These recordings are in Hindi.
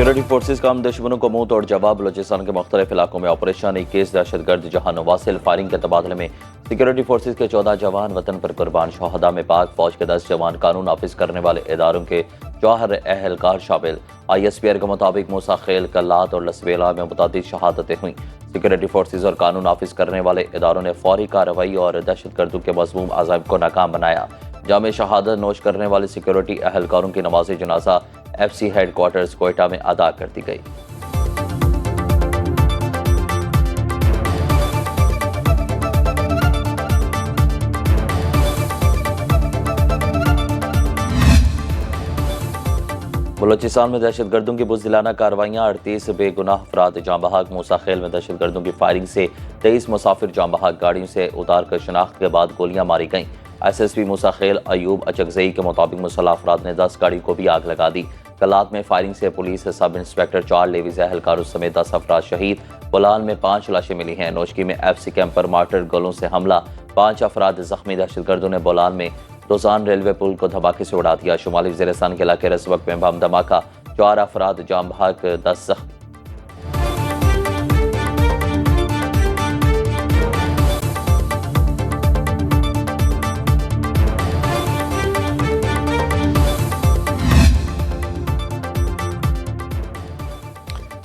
सिक्योरिटी फोर्सेज का हम दुश्मनों को मुंह तोड़ जवाब। बलोचिस्तान के मुख्तलिफ इलाकों में ऑपरेशन 21 दहशतगर्द जहां नवासिल फायरिंग के तबादले में सिक्योरिटी फोर्सेज के 14 जवान वतन पर कुर्बान। शहदा में पाक फौज के 10 जवान, कानून नाफिज करने वाले इदारों के 4 एहलकार शामिल। ISPR के मुताबिक मूसा खेल, कल्लात और लसवेला में मुतादिद शहादतें हुई। सिक्योरिटी फोर्सेज और कानून नाफिज करने वाले इदारों ने फौरी कार्रवाई और दहशतगर्दों के मज़मूम अज़ाइम को नाकाम बनाया। जामे शहादत नोश करने वाले सिक्योरिटी एहलकारों की नमाज़ जनाजा FC हेडक्वार्टर्स कोयटा में अदा कर दी गई। बलोचिस्तान में दहशतगर्दों की बुज़दिलाना कार्रवाइयाँ। 38 बेगुनाह अफराद जाँ बहक। मूसा खेल में दहशतगर्दों की फायरिंग से 23 मुसाफिर जाँ बहक। गाड़ियों से उतार कर शनाख्त के बाद गोलियां मारी गईं। SSP मूसा खेल अयूब अचकजई के मुताबिक मुसल्लह अफराद ने 10 गाड़ी को भी आग लगा दी। कलात में फायरिंग से पुलिस सब इंस्पेक्टर, 4 लेवीज एहलकारों समेत 10 अफराद शहीद। बुलान में 5 लाशें मिली हैं। नोशकी में FC कैंप पर मार्टर गोलों से हमला, 5 अफराद जख्मी। दहशतगर्दों ने बुलान में दोजान रेलवे पुल को धमाके से उड़ा दिया। शुमाली वज़ीरिस्तान के इलाके रसवक में बम धमाका, 4 अफराद जाम बहक, 10 जख्मी।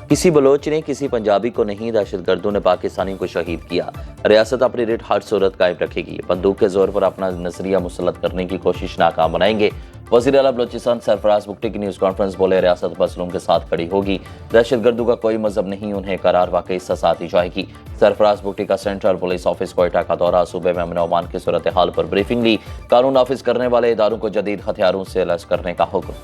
किसी बलोच ने किसी पंजाबी को नहीं, दहशतगर्दों ने पाकिस्तानी को शहीद किया। रियासत अपनी रिट हर सूरत कायम रखेगी। बंदूक के जोर पर अपना नजरिया मुसल्लत करने की कोशिश नाकाम बनाएंगे। वज़ीर आला बलोचिस्तान सरफराज बुगटी की न्यूज़ कॉन्फ्रेंस बोले, रियासत मसलूम के साथ खड़ी होगी। दहशतगर्दों का कोई मजहब नहीं, उन्हें करार वाकई सजा दी जाएगी। सरफराज बुगटी का सेंट्रल पुलिस ऑफिस कोयटा का दौरा, सूबे में अमन अमान की सूरत हाल पर ब्रीफिंग ली। कानून नाफिज करने वाले इदारों को जदीद हथियारों से लैस करने का हुक्म।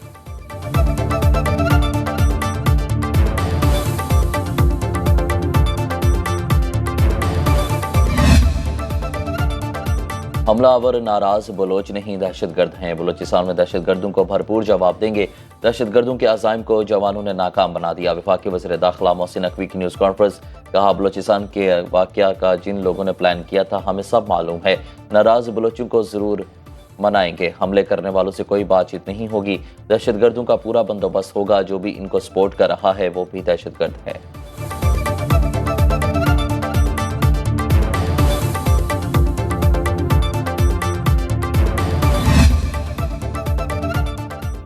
हमलावर नाराज बलोच नहीं, दहशतगर्द हैं। बलोचिस्तान में दहशतगर्दों को भरपूर जवाब देंगे। दहशतगर्दों के अज़ाइम को जवानों ने नाकाम बना दिया। वफाकी वज़ीर दाखिला मोहसिन नकवी की न्यूज़ कॉन्फ्रेंस, कहा बलोचिस्तान के वाक़या का जिन लोगों ने प्लान किया था हमें सब मालूम है। नाराज बलोचों को ज़रूर मनाएंगे। हमले करने वालों से कोई बातचीत नहीं होगी। दहशतगर्दों का पूरा बंदोबस्त होगा। जो भी इनको सपोर्ट कर रहा है वो भी दहशतगर्द है।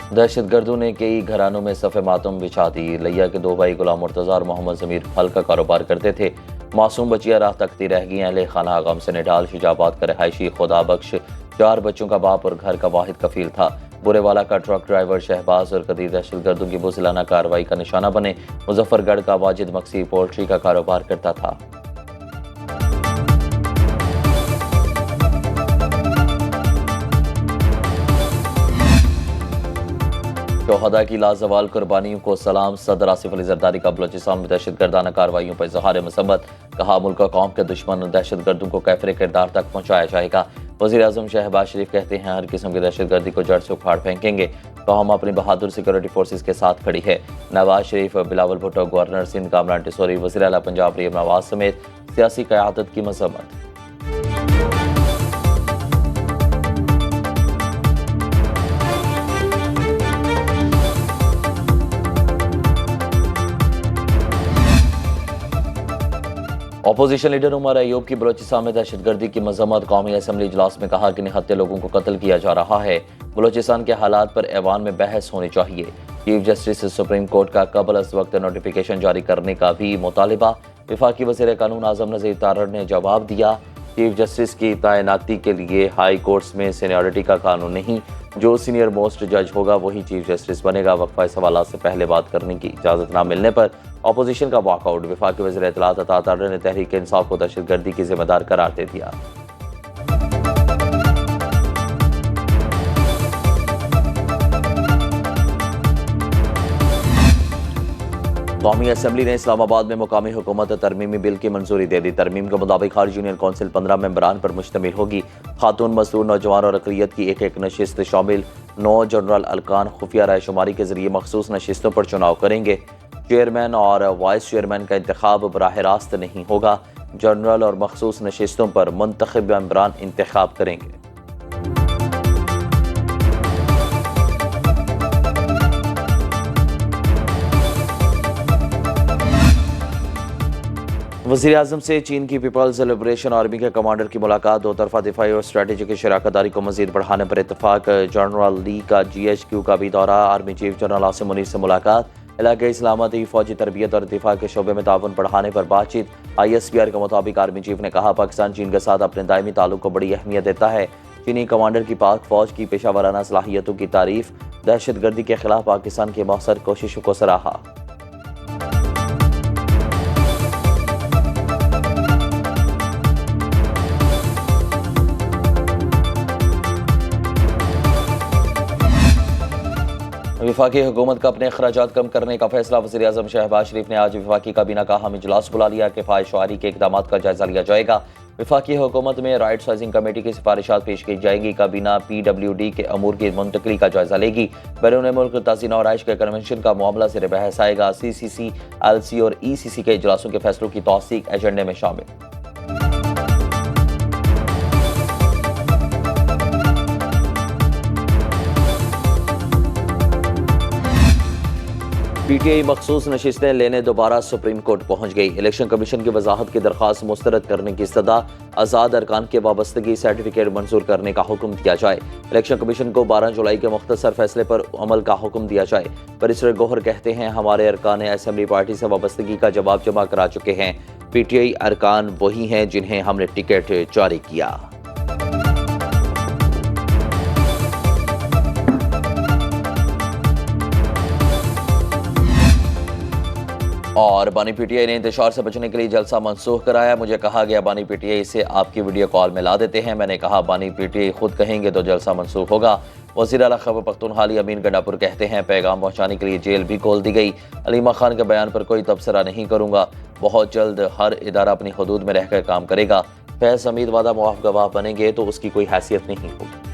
दहशतगर्दों ने कई घरानों में सफ़े मातम बिछा दी। लिया के 2 भाई गुलाम मुर्तज़ा और मोहम्मद ज़मीर फल का कारोबार करते थे। मासूम बच्चियां राह तकती रह गई। अहले खाना गम से निडाल। शिजाबाद का रहायशी खुदा बख्श 4 बच्चों का बाप और घर का वाहिद कफील था। बुरेवाला का ट्रक ड्राइवर शहबाज और कदीर दहशतगर्दों की बुज़दिलाना कार्रवाई का निशाना बने। मुजफ्फरगढ़ का वाजिद मक्सी पोल्ट्री का कारोबार करता था। शोहदा की लाजवाल कुर्बानियों को सलाम। सदर आसिफ अली जरदारी का बलोचिस्तान में दहशतगर्दाना कार्रवाइयों पर इज़हार मसब्बत, कहा मुल्क और कौम के दुश्मन दहशतगर्दों को कैफरे किरदार तक पहुँचाया जाएगा। वज़ीर आज़म शहबाज शरीफ कहते हैं हर किस्म की दहशतगर्दी को जड़ से उखाड़ फेंकेंगे। कौम अपनी बहादुर सिक्योरिटी फोर्सेज के साथ खड़ी है। नवाज शरीफ, बिलावल भुट्टो, गवर्नर सिंध कामरान टिसोरी, वज़ीर आला पंजाब रियाम नवाज समेत सियासी क़यादत की मज़म्मत। अपोजिशन लीडर उमर अयूब की बलोचिस्तान में दहशतगर्दी की मजम्मत। कौमी असम्बली इजलास में कहा कि निहत्ते लोगों को कत्ल किया जा रहा है। बलोचिस्तान के हालात पर ऐवान में बहस होनी चाहिए। चीफ जस्टिस सुप्रीम कोर्ट का कबल अज वक्त नोटिफिकेशन जारी करने का भी मुतालिबा। वफाकी वज़ीर कानून आज़म नज़ीर तारड़ ने जवाब दिया, चीफ जस्टिस की तैनाती के लिए हाई कोर्ट्स में सीनियरिटी का कानून नहीं, जो सीनियर मोस्ट जज होगा वही चीफ जस्टिस बनेगा। वक्फा सवालात से पहले बात करने की इजाज़त न मिलने पर अपोजिशन का वॉकआउट। वफाकी वज़ीर इत्तलात अता तारड़ ने तहरीक इंसाफ को दहशतगर्दी की जिम्मेदार करार दे दिया। कौमी असम्बली ने इस्लामाबाद में मुकामी हुकूमत तरमीमी बिल की मंजूरी दे दी। तरमीम के मुताबिक हर यूनियन कौंसिल 15 मेंबरान पर मुश्तमिल होगी। खातून, मजदूर, नौजवान और अक़लियत की एक नशिस्त शामिल। 9 जनरल अलकान खुफिया रायशुमारी के जरिए मखसूस नशिस्तों पर चुनाव करेंगे। चेयरमैन और वाइस चेयरमैन का इंतखाब बराह रास्त नहीं होगा। जनरल और मखसूस नशिस्तों पर मुंतखब मेंबरान इंतखाब करेंगे। वज़ीर-ए-आज़म से चीन की पीपल्स लिबरेशन आर्मी के कमांडर की मुलाकात, दो तरफा दिफाई और स्ट्रेटेजी की शराकतदारी को मज़ीद बढ़ाने पर इत्तफाक। जनरल ली का GHQ का भी दौरा, army chief general Asim Munir से मुलाकात, इलाके सलामती, फौजी तरबियत और दिफा के शोबे में ताउन बढ़ाने पर बातचीत। ISPR के मुताबिक आर्मी चीफ ने कहा, पाकिस्तान चीन के साथ अपने दायमी ताल्लुक को बड़ी अहमियत देता है। चीनी कमांडर की पाक फौज की पेशावराना सलाहियतों की तारीफ, दहशत गर्दी के खिलाफ पाकिस्तान की मौसर कोशिशों को सराहा। वफाकी हुकूमत का अपने अखराजात कम करने का फैसला, वज़ीर-ए-आज़म शहबाज शरीफ ने आज वफाकी काबीना का अहम इजलास बुला लिया कि फ़ाहिशवारी के इक़दाम का जायज़ा लिया जाएगा। वफाकी हुकूमत में राइट साइजिंग कमेटी की सिफारिशात पेश की जाएगी। काबीना PWD के अमूर की मुंतकली का जायज़ा लेगी। बैरून मुल्क ताज़ीन और आइश के कन्वेंशन का मामला सिर बहस आएगा। CCC, LC और ECC के इजलासों के फैसलों की तौसीक एजेंडे में शामिल। PTI मखसूस नशिस्तें लेने दोबारा सुप्रीम कोर्ट पहुंच गई। इलेक्शन कमीशन की वजाहत की दरख्वास्त मुस्तरद करने की इस्तदा, आज़ाद अरकान के वाबस्तगी सर्टिफिकेट मंजूर करने का हुक्म दिया जाए। इलेक्शन कमीशन को 12 जुलाई के मुख्तसर फैसले पर अमल का हुक्म दिया जाए। बैरिस्टर गौहर कहते हैं, हमारे अरकान असेंबली पार्टी से वाबस्तगी का जवाब जमा करा चुके हैं। PTI अरकान वही हैं जिन्हें हमने टिकट जारी किया। और बानी PTI ने इंतशार से बचने के लिए जलसा मनसूख कराया। मुझे कहा गया बानी PTI से आपकी वीडियो कॉल में ला देते हैं। मैंने कहा बानी PTI खुद कहेंगे तो जलसा मनसूख होगा। वज़ीर आला खैबर पख्तूनख्वा अमीन गंडापुर कहते हैं, पैगाम पहुंचाने के लिए जेल भी खोल दी गई। अलीमा खान के बयान पर कोई तबसरा नहीं करूंगा। बहुत जल्द हर इदारा अपनी हदूद में रहकर काम करेगा। फैज़ हमीद वादा मुआफ़ गवाह बनेंगे तो उसकी कोई हैसियत नहीं होगी।